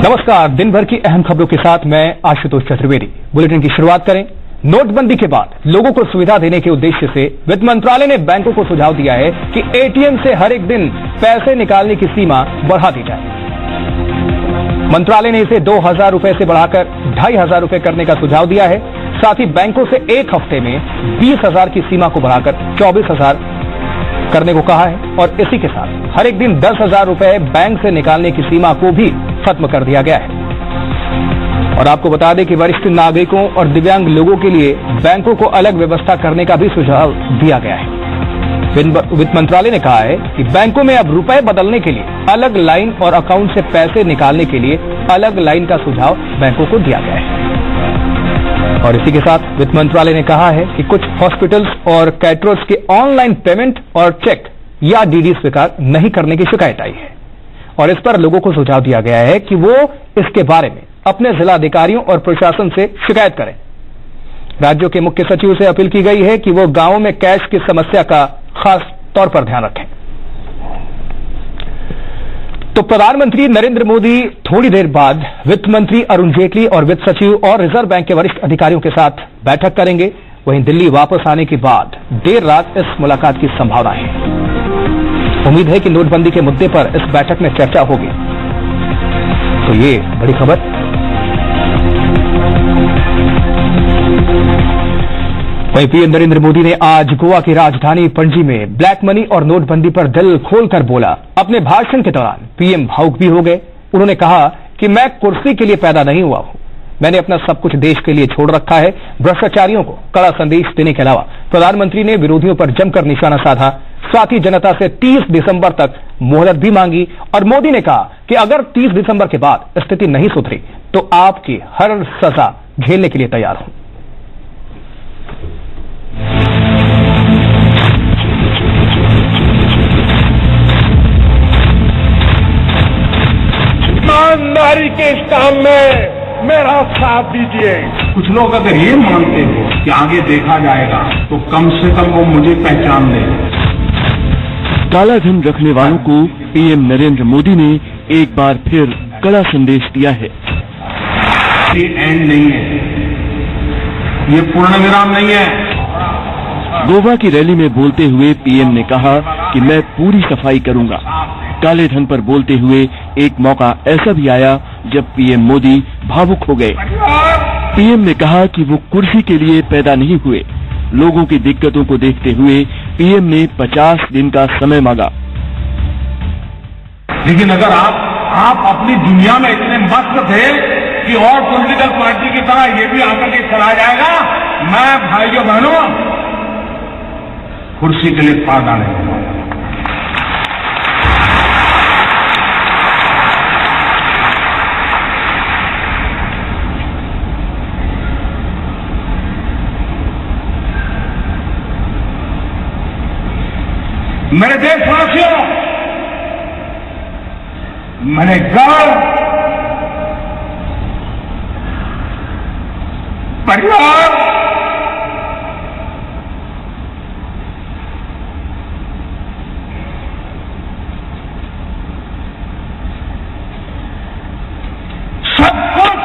नमस्कार। दिन भर की अहम खबरों के साथ मैं आशुतोष चतुर्वेदी। बुलेटिन की शुरुआत करें। नोटबंदी के बाद लोगों को सुविधा देने के उद्देश्य से वित्त मंत्रालय ने बैंकों को सुझाव दिया है कि एटीएम से हर एक दिन पैसे निकालने की सीमा बढ़ा दी जाए। मंत्रालय ने इसे 2,000 रुपए से बढ़ाकर 2,500 रुपए करने का सुझाव दिया है। साथ ही बैंकों से एक हफ्ते में 20,000 की सीमा को बढ़ाकर 24,000 करने को कहा है और इसी के साथ हर एक दिन 10,000 रुपए बैंक से निकालने की सीमा को भी खत्म कर दिया गया है। और आपको बता दें कि वरिष्ठ नागरिकों और दिव्यांग लोगों के लिए बैंकों को अलग व्यवस्था करने का भी सुझाव दिया गया है। वित्त मंत्रालय ने कहा है कि बैंकों में अब रुपए बदलने के लिए अलग लाइन और अकाउंट से पैसे निकालने के लिए अलग लाइन का सुझाव बैंकों को दिया गया है। और इसी के साथ वित्त मंत्रालय ने कहा है कि कुछ हॉस्पिटल्स और कैटरर्स के ऑनलाइन पेमेंट और चेक या डीडी स्वीकार नहीं करने की शिकायत आई है और इस पर लोगों को सुझाव दिया गया है कि वो इसके बारे में अपने जिलाधिकारियों और प्रशासन से शिकायत करें। राज्यों के मुख्य सचिव से अपील की गई है कि वो गांवों में कैश की समस्या का खास तौर पर ध्यान रखें। तो प्रधानमंत्री नरेंद्र मोदी थोड़ी देर बाद वित्त मंत्री अरुण जेटली और वित्त सचिव और रिजर्व बैंक के वरिष्ठ अधिकारियों के साथ बैठक करेंगे। वहीं दिल्ली वापस आने के बाद देर रात इस मुलाकात की संभावना है। उम्मीद है कि नोटबंदी के मुद्दे पर इस बैठक में चर्चा होगी। तो ये बड़ी खबर। वहीं पीएम नरेंद्र मोदी ने आज गोवा की राजधानी पणजी में ब्लैक मनी और नोटबंदी पर दिल खोलकर बोला। अपने भाषण के दौरान पीएम भावुक भी हो गए। उन्होंने कहा कि मैं कुर्सी के लिए पैदा नहीं हुआ हूं, मैंने अपना सब कुछ देश के लिए छोड़ रखा है। भ्रष्टाचारियों को कड़ा संदेश देने के अलावा प्रधानमंत्री ने विरोधियों पर जमकर निशाना साधा। साथ ही जनता से 30 दिसंबर तक मोहलत भी मांगी और मोदी ने कहा कि अगर 30 दिसंबर के बाद स्थिति नहीं सुधरी तो आपकी हर सजा झेलने के लिए तैयार हूं। ईमानदारी के इस काम में मेरा साथ दीजिए। कुछ लोग अगर ये मानते हो कि आगे देखा जाएगा तो कम से कम वो मुझे पहचान ले। काला धन रखने वालों को पीएम नरेंद्र मोदी ने एक बार फिर कड़ा संदेश दिया है। ये एंड नहीं है, ये पूर्ण विराम नहीं है। गोवा की रैली में बोलते हुए पीएम ने कहा कि मैं पूरी सफाई करूंगा। काले धन पर बोलते हुए एक मौका ऐसा भी आया जब पीएम मोदी भावुक हो गए। पीएम ने कहा कि वो कुर्सी के लिए पैदा नहीं हुए। लोगों की दिक्कतों को देखते हुए पीएम ने 50 दिन का समय मांगा। लेकिन अगर आप अपनी दुनिया में इतने मस्त थे कि और पॉलिटिकल पार्टी की तरह ये भी आकर के चला जाएगा, मैं भाइयों बहनों कुर्सी के लिए पैदा नहीं हुआ। मेरे देशवासियों, मैंने गर्व, परिवार, सब कुछ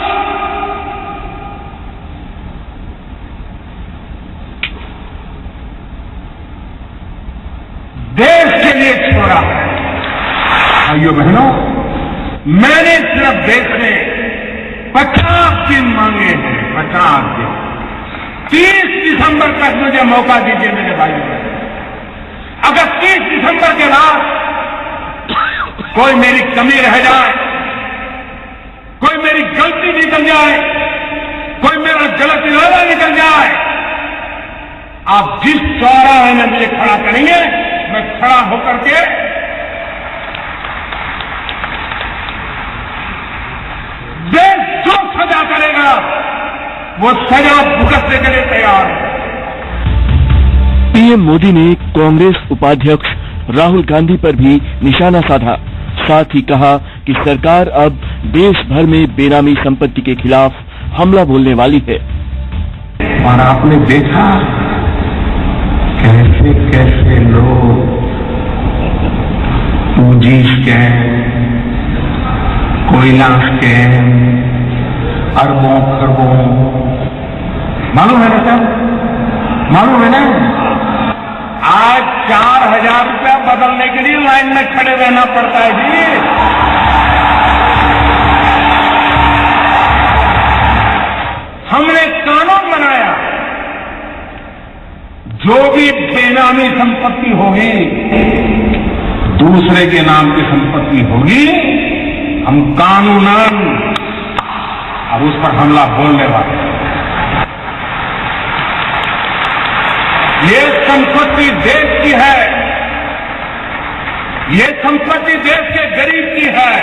देश के लिए छोड़ा। भाइयों बहनों, मैंने सिर्फ देश से 50 दिन मांगे हैं, 50 दिन। 30 दिसंबर तक मुझे मौका दीजिए मेरे भाइयों। अगर 30 दिसंबर के बाद कोई मेरी कमी रह जाए, कोई मेरी गलती निकल जाए, कोई मेरा गलत इरादा निकल जाए, आप जिस चौराहे में मुझे खड़ा करेंगे मैं खड़ा होकर के देश जो सजा करेगा वो सजा भुगतने के लिए तैयार है। पीएम मोदी ने कांग्रेस उपाध्यक्ष राहुल गांधी पर भी निशाना साधा। साथ ही कहा कि सरकार अब देश भर में बेनामी संपत्ति के खिलाफ हमला बोलने वाली है। और आपने देखा कैसे कैसे लोग पूंजी स्कैम, कोयला स्कैम, अरबों खरबों, मालूम है ना सर? मालूम है ना? आज 4,000 रुपया बदलने के लिए लाइन में खड़े रहना पड़ता है जी। हमने कानून बनाया, जो भी बेनामी संपत्ति होगी, दूसरे के नाम की संपत्ति होगी, हम कानूनन अब उस पर हमला बोलने वाले। ये संपत्ति देश की है, ये संपत्ति देश के गरीब की है,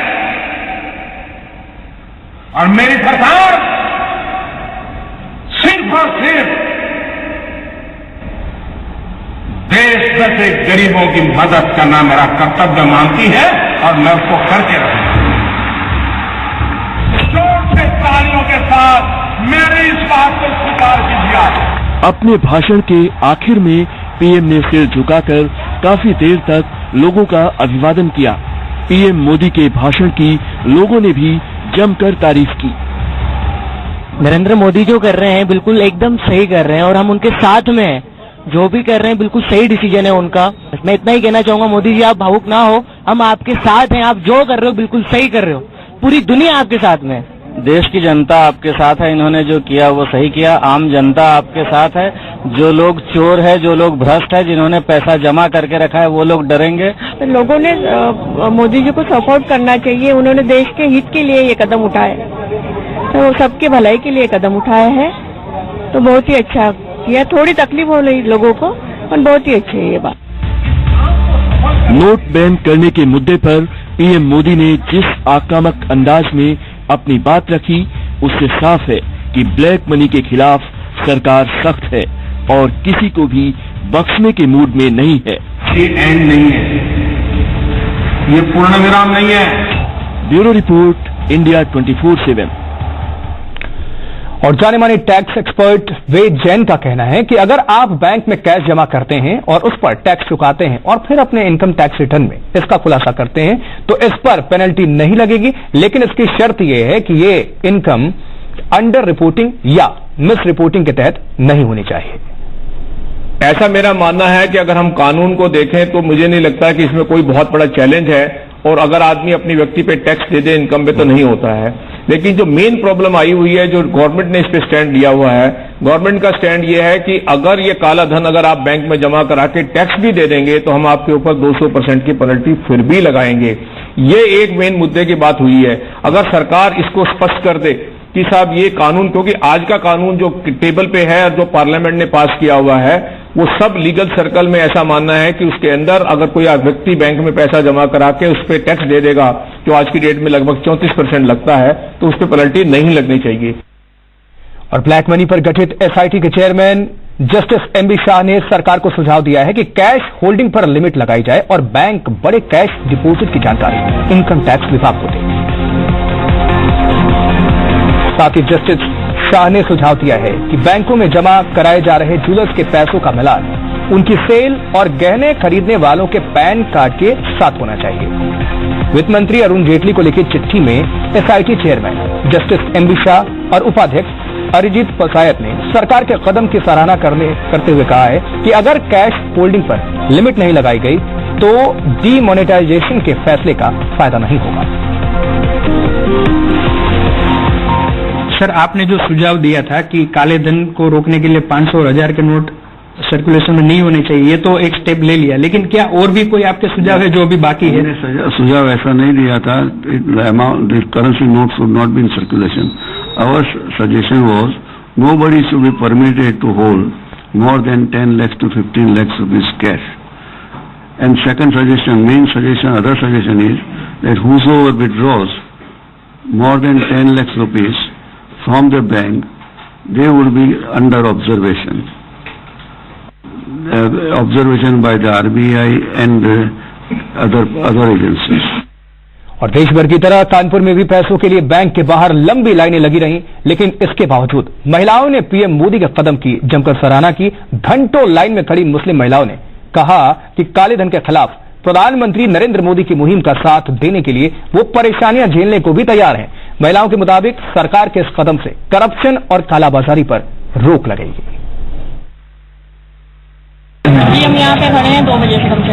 और मेरी सरकार सिर्फ और सिर्फ देश में से गरीबों की मदद करना मेरा कर्तव्य मानती है, और मैं उसको करके रहूंगा। जोर से तालियों के साथ मेरी इस बात को स्वीकार कीजिए। अपने भाषण के आखिर में पीएम ने सिर झुकाकर काफी देर तक लोगों का अभिवादन किया। पीएम मोदी के भाषण की लोगों ने भी जमकर तारीफ की। नरेंद्र मोदी जो कर रहे हैं बिल्कुल एकदम सही कर रहे हैं, और हम उनके साथ में हैं। जो भी कर रहे हैं बिल्कुल सही डिसीजन है उनका। मैं इतना ही कहना चाहूंगा, मोदी जी आप भावुक ना हो, हम आपके साथ हैं। आप जो कर रहे हो बिल्कुल सही कर रहे हो, पूरी दुनिया आपके साथ में है। देश की जनता आपके साथ है, इन्होंने जो किया वो सही किया। आम जनता आपके साथ है। जो लोग चोर है, जो लोग भ्रष्ट है, जिन्होंने पैसा जमा करके रखा है, वो लोग डरेंगे। तो लोगों ने मोदी जी को सपोर्ट करना चाहिए। उन्होंने देश के हित के लिए ये कदम उठाए, तो सबके भलाई के लिए कदम उठाए हैं, तो बहुत ही अच्छा किया। थोड़ी तकलीफ हो रही लोगों को, पर बहुत ही अच्छी है ये बात। नोट बैन करने के मुद्दे पर पीएम मोदी ने जिस आक्रामक अंदाज में अपनी बात रखी, उससे साफ है कि ब्लैक मनी के खिलाफ सरकार सख्त है और किसी को भी बख्शने के मूड में नहीं है। ये एंड नहीं है, ये पूर्ण विराम नहीं है। Bureau report, India 24/7। और जाने माने टैक्स एक्सपर्ट वेद जैन का कहना है कि अगर आप बैंक में कैश जमा करते हैं और उस पर टैक्स चुकाते हैं और फिर अपने इनकम टैक्स रिटर्न में इसका खुलासा करते हैं, तो इस पर पेनल्टी नहीं लगेगी, लेकिन इसकी शर्त यह है कि ये इनकम अंडर रिपोर्टिंग या मिस रिपोर्टिंग के तहत नहीं होनी चाहिए। ऐसा मेरा मानना है कि अगर हम कानून को देखें तो मुझे नहीं लगता कि इसमें कोई बहुत बड़ा चैलेंज है, और अगर आदमी अपनी व्यक्ति पे टैक्स दे दे इनकम पे तो नहीं होता है। लेकिन जो मेन प्रॉब्लम आई हुई है, जो गवर्नमेंट ने इस पे स्टैंड लिया हुआ है, गवर्नमेंट का स्टैंड ये है कि अगर ये काला धन अगर आप बैंक में जमा करा के टैक्स भी दे देंगे तो हम आपके ऊपर 200% की पेनल्टी फिर भी लगाएंगे। ये एक मेन मुद्दे की बात हुई है। अगर सरकार इसको स्पष्ट कर दे कि साहब ये कानून, क्योंकि आज का कानून जो टेबल पे है और जो पार्लियामेंट ने पास किया हुआ है, वो सब लीगल सर्कल में ऐसा मानना है कि उसके अंदर अगर कोई व्यक्ति बैंक में पैसा जमा करा के उस पर टैक्स दे देगा, जो आज की डेट में लगभग 34% लगता है, तो उस पर पेनल्टी नहीं लगनी चाहिए। और ब्लैक मनी पर गठित एसआईटी के चेयरमैन जस्टिस एमबी शाह ने सरकार को सुझाव दिया है कि कैश होल्डिंग पर लिमिट लगाई जाए और बैंक बड़े कैश डिपॉजिट की जानकारी इनकम टैक्स विभाग को दे। साथ ही जस्टिस शाह ने सुझाव दिया है कि बैंकों में जमा कराए जा रहे ज्वेलर्स के पैसों का मिलान उनकी सेल और गहने खरीदने वालों के पैन कार्ड के साथ होना चाहिए। वित्त मंत्री अरुण जेटली को लिखी चिट्ठी में SIT chairman justice MB Shah और उपाध्यक्ष अरिजीत पसायत ने सरकार के कदम की सराहना करते हुए कहा है कि अगर कैश होल्डिंग पर लिमिट नहीं लगाई गई तो डीमोनेटाइजेशन के फैसले का फायदा नहीं होगा। सर, आपने जो सुझाव दिया था कि काले धन को रोकने के लिए 500 और 1000 के नोट सर्कुलेशन में नहीं होने चाहिए, ये तो एक स्टेप ले लिया, लेकिन क्या और भी कोई आपके सुझाव है जो अभी बाकी है? सुझाव ऐसा नहीं दिया था। The currency notes should not be in circulation. Our suggestion was nobody should be permitted to hold more than 10 lakhs to 15 lakhs rupees cash. And second suggestion, other suggestion is that whosoever withdraws more than 10 lakhs rupees from the bank, they will be under observation. Observation by the RBI and other agencies. और देश भर की तरह कानपुर में भी पैसों के लिए बैंक के बाहर लंबी लाइनें लगी रहीं, लेकिन इसके बावजूद महिलाओं ने पीएम मोदी के कदम की जमकर सराहना की। घंटों लाइन में खड़ी मुस्लिम महिलाओं ने कहा कि काले धन के खिलाफ प्रधानमंत्री नरेंद्र मोदी की मुहिम का साथ देने के लिए वो परेशानियां झेलने को भी तैयार हैं। महिलाओं के मुताबिक सरकार के इस कदम से करप्शन और कालाबाजारी पर रोक लगेगी। जी हम यहाँ पे खड़े हैं 2 बजे से कम से।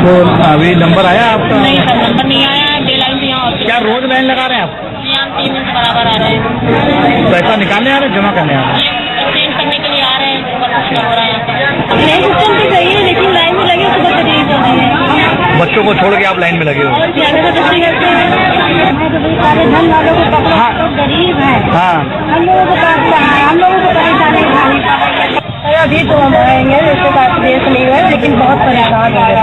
तो अभी नंबर आया आपका? नहीं सर, नंबर नहीं आया है। डे लाइन से यहाँ होती है। क्या रोज लाइन लगा रहे हैं आप? यहाँ 3 दिन से बराबर आ रहे हैं। पैसा निकालने आ रहे हैं, जमा करने आ रहे हैं? चेंज करने के लिए आ रहे हैं। बहुत हो रहा है। नई सिस्टम भी सही है, लेकिन लाइन में लगे सुबह से यही चल रही है। बच्चों को छोड़ के आप लाइन में लगे हो? और जबरदस्ती करते हैं। सारे धन वालों को पकड़ो। हाँ। तो गरीब है। हाँ। हम लोगों को काटता है, हम लोगों को परेशानी उठानी पड़ेगी। अभी तो हम आएंगे, इसके बाद देश नहीं है, लेकिन बहुत परेशान हो गए।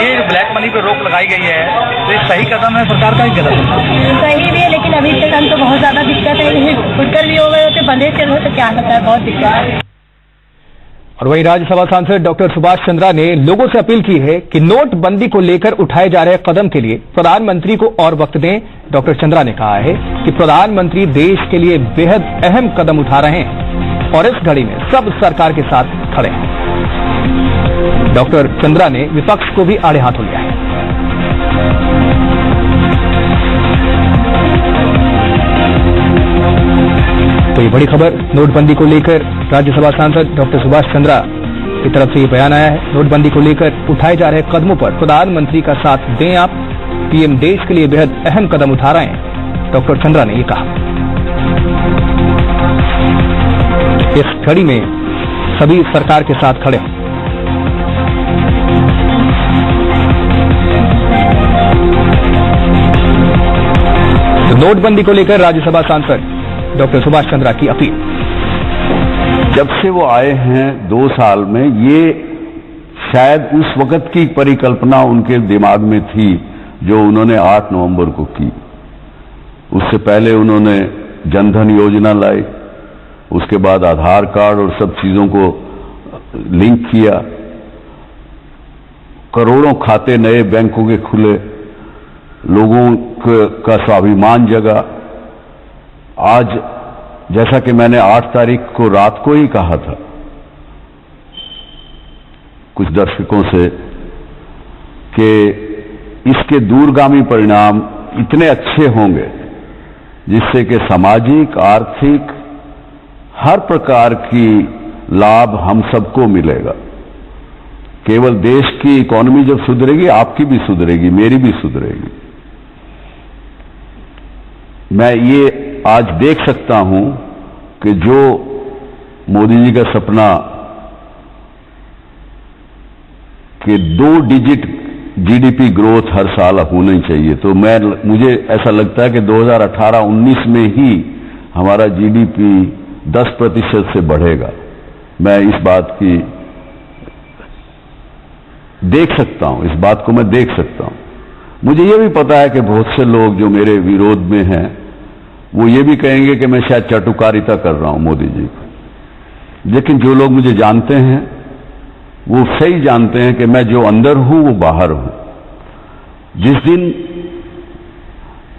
ये ब्लैक मनी पे रोक लगाई गई है, तो ये सही कदम है सरकार का ही कदम है? सही भी है, लेकिन अभी तक हम तो बहुत ज्यादा दिक्कत है। फुटकर भी हो गए होते, बंदे चल रहे तो क्या होता है, बहुत दिक्कत है। और वहीं राज्यसभा सांसद डॉक्टर सुभाष चंद्रा ने लोगों से अपील की है कि नोटबंदी को लेकर उठाए जा रहे कदम के लिए प्रधानमंत्री को और वक्त दें। डॉक्टर चंद्रा ने कहा है कि प्रधानमंत्री देश के लिए बेहद अहम कदम उठा रहे हैं और इस घड़ी में सब सरकार के साथ खड़े हैं। डॉक्टर चंद्रा ने विपक्ष को भी आड़े हाथों लिया है। तो ये बड़ी खबर नोटबंदी को लेकर राज्यसभा सांसद डॉक्टर सुभाष चंद्रा की तरफ से ये बयान आया है। नोटबंदी को लेकर उठाए जा रहे कदमों पर प्रधानमंत्री का साथ दें आप। पीएम देश के लिए बेहद अहम कदम उठा रहे हैं, डॉक्टर चंद्रा ने ये कहा। इस घड़ी में सभी सरकार के साथ खड़े हैं। तो नोटबंदी को लेकर राज्यसभा सांसद डॉक्टर सुभाष चंद्रा की अपील। जब से वो आए हैं 2 साल में, ये शायद उस वक्त की परिकल्पना उनके दिमाग में थी जो उन्होंने 8 नवंबर को की। उससे पहले उन्होंने जनधन योजना लाई, उसके बाद आधार कार्ड और सब चीजों को लिंक किया, करोड़ों खाते नए बैंकों के खुले, लोगों का स्वाभिमान जगा। आज जैसा कि मैंने 8 तारीख को रात को ही कहा था कुछ दर्शकों से कि इसके दूरगामी परिणाम इतने अच्छे होंगे जिससे कि सामाजिक, आर्थिक, हर प्रकार की लाभ हम सबको मिलेगा। केवल देश की इकोनॉमी जब सुधरेगी, आपकी भी सुधरेगी, मेरी भी सुधरेगी। मैं ये आज देख सकता हूं कि जो मोदी जी का सपना कि 2 डिजिट जीडीपी ग्रोथ हर साल होनी चाहिए, तो मुझे ऐसा लगता है कि 2018-19 में ही हमारा जीडीपी 10% से बढ़ेगा। मैं इस बात की देख सकता हूं, इस बात को मैं देख सकता हूं। मुझे यह भी पता है कि बहुत से लोग जो मेरे विरोध में हैं वो ये भी कहेंगे कि मैं शायद चाटुकारिता कर रहा हूं मोदी जी को। लेकिन जो लोग मुझे जानते हैं वो सही जानते हैं कि मैं जो अंदर हूं वो बाहर हूं। जिस दिन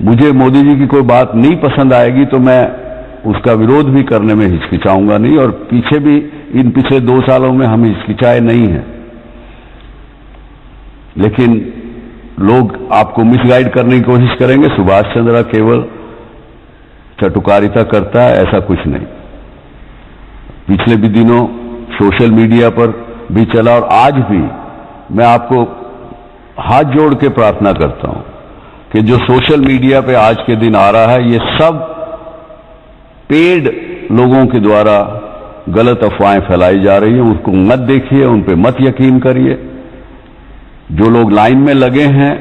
मुझे मोदी जी की कोई बात नहीं पसंद आएगी तो मैं उसका विरोध भी करने में हिचकिचाऊंगा नहीं, और पीछे भी इन पिछले 2 सालों में हम हिचकिचाए नहीं हैं। लेकिन लोग आपको मिसगाइड करने की कोशिश करेंगे, सुभाष चंद्रा केवल चटुकारिता करता है, ऐसा कुछ नहीं। पिछले भी दिनों सोशल मीडिया पर भी चला और आज भी मैं आपको हाथ जोड़ के प्रार्थना करता हूं कि जो सोशल मीडिया पे आज के दिन आ रहा है ये सब पेड लोगों के द्वारा गलत अफवाहें फैलाई जा रही हैं। उसको मत देखिए, उन पे मत यकीन करिए। जो लोग लाइन में लगे हैं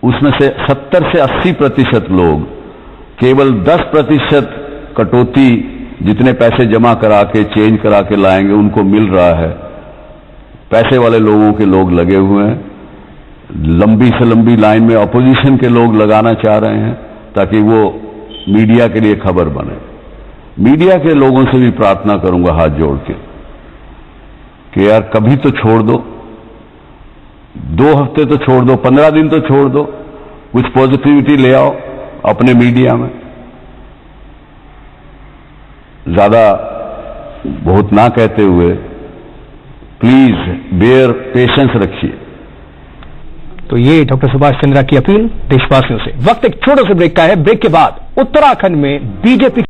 उसमें से 70 से 80% लोग केवल 10% कटौती जितने पैसे जमा करा के चेंज करा के लाएंगे उनको मिल रहा है। पैसे वाले लोगों के लोग लगे हुए हैं। लंबी से लंबी लाइन में अपोजिशन के लोग लगाना चाह रहे हैं ताकि वो मीडिया के लिए खबर बने। मीडिया के लोगों से भी प्रार्थना करूंगा हाथ जोड़ के कि यार कभी तो छोड़ दो, 2 हफ्ते तो छोड़ दो, 15 दिन तो छोड़ दो, कुछ पॉजिटिविटी ले आओ अपने मीडिया में। ज्यादा बहुत ना कहते हुए प्लीज बेयर पेशेंस रखिए। तो ये डॉक्टर सुभाष चंद्रा की अपील देशवासियों से। वक्त एक छोटे से ब्रेक का है। ब्रेक के बाद उत्तराखंड में बीजेपी